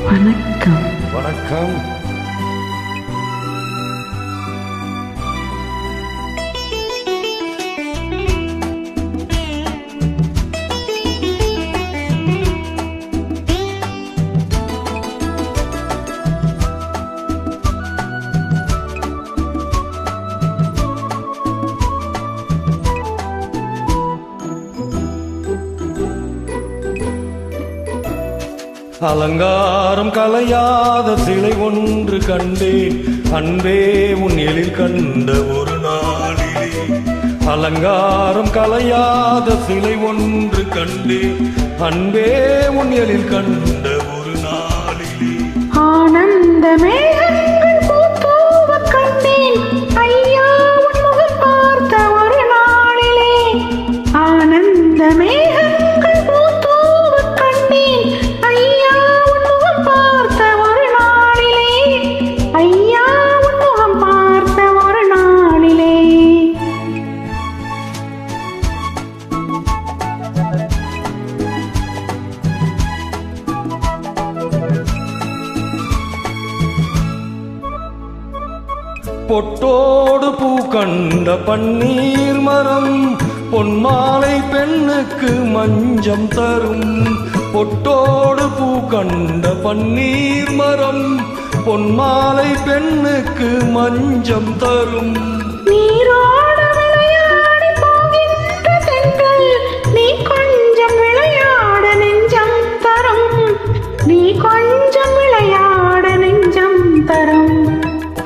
வணக்கம். வணக்கம். அலங்காரம் கலையாத சிலை ஒன்று கண்டேன் அன்பே உன் எழில் கண்ட ஒரு நாளிலே. அலங்காரம் கலையாத சிலை ஒன்று கண்டேன் அன்பே உன் எழில் கண்ட ஒரு நாளிலே. ஆனந்தமே கண்டேன் ஐயா உன் முகம் பார்த்த ஒரு நாளிலே. ஆனந்தமே பொட்டோடு பூ கண்ட பன்னீர் மரம் பொன்மாலை பெண்ணுக்கு மஞ்சம் தரும். பொட்டோடு பூ கண்ட பன்னீர் மரம் பொன்மாலை பெண்ணுக்கு மஞ்சம் தரும். நீரோடு விளையாடி போகின்ற தென்றல் நீ கொஞ்சம் விளையாட நெஞ்சம் தரும். நீ கொஞ்சம் விளையாட நெஞ்சம் தரும்.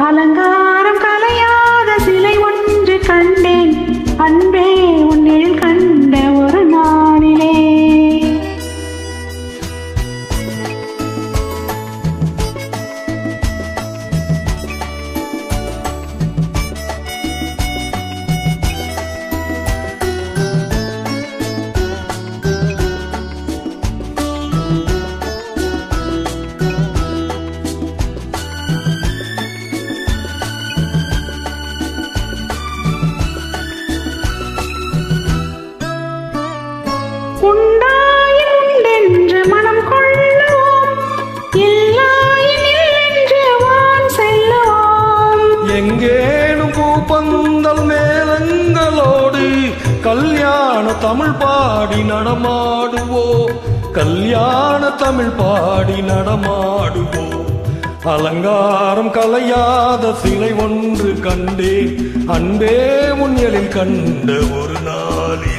அலங்காரம் கலையாத சிலை ஒன்று கண்டேன் அன்பே உன்னில் கண்ட ஒரு நாளிலே. உண்டாயின்றென்று மனம் கொள்ளுவோம் இல்லாயினின்று வான் செல்லுவோம். எங்கேனும் பூப்பந்தல் மேளங்களோடு கல்யாண தமிழ் பாடி நடமாடுவோம். கல்யாண தமிழ் பாடி நடமாடுவோம். அலங்காரம் கலையாத சிலை ஒன்று கண்டேன் அன்பே உன் எழில் கண்ட ஒரு நாளிலே.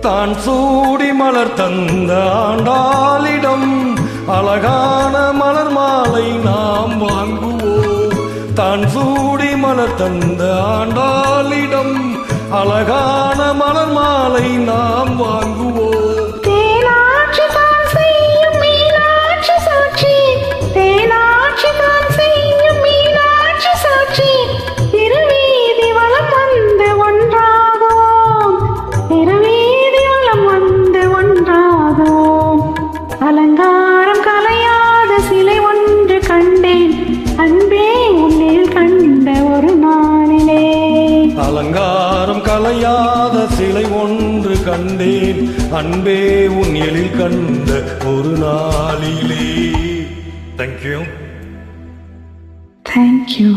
தான் சூடி மலர் தந்த ஆண்டாளிடம் அழகான மலர் மாலை நாம் வாங்குவோம். தான் சூடி மலர் தந்த ஆண்டாளிடம் அழகான மலர் மாலை நாம் வாங்குவோம். அலங்காரம் கலையாத சிலை ஒன்று கண்டேன் அன்பே உன்னில் கண்ட ஒரு நாளிலே. அலங்காரம் கலையாத சிலை ஒன்று கண்டேன் அன்பே உன் எழில் கண்ட ஒரு நாளிலே. தேங்க்யூ. தேங்க்யூ.